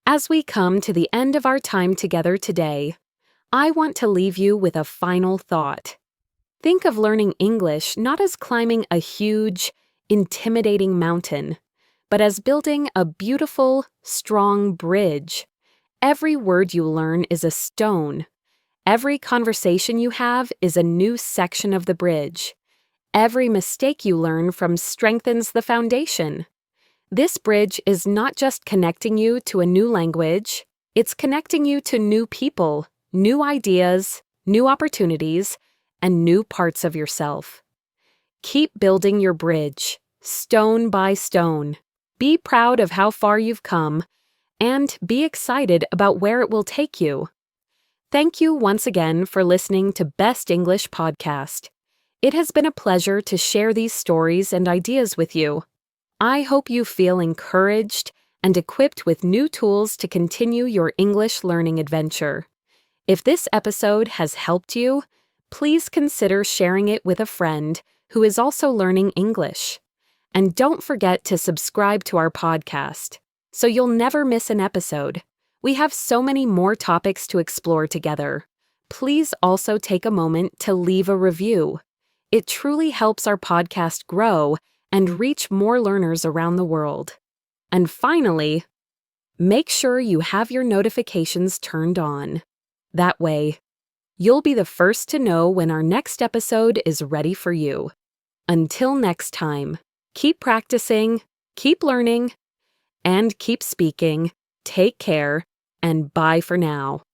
as we come to the end of our time together today, I want to leave you with a final thought. Think of learning English not as climbing a huge, intimidating mountain, but as building a beautiful, strong bridge. Every word you learn is a stone. Every conversation you have is a new section of the bridge. Every mistake you learn from strengthens the foundation. This bridge is not just connecting you to a new language, it's connecting you to new people, new ideas, new opportunities, and new parts of yourself. Keep building your bridge, stone by stone. Be proud of how far you've come, and be excited about where it will take you. Thank you once again for listening to Best English Podcast. It has been a pleasure to share these stories and ideas with you. I hope you feel encouraged and equipped with new tools to continue your English learning adventure. If this episode has helped you, please consider sharing it with a friend who is also learning English. And don't forget to subscribe to our podcast so you'll never miss an episode. We have so many more topics to explore together. Please also take a moment to leave a review. It truly helps our podcast grow and reach more learners around the world. And finally, make sure you have your notifications turned on. That way, you'll be the first to know when our next episode is ready for you. Until next time, keep practicing, keep learning, and keep speaking. Take care, and bye for now.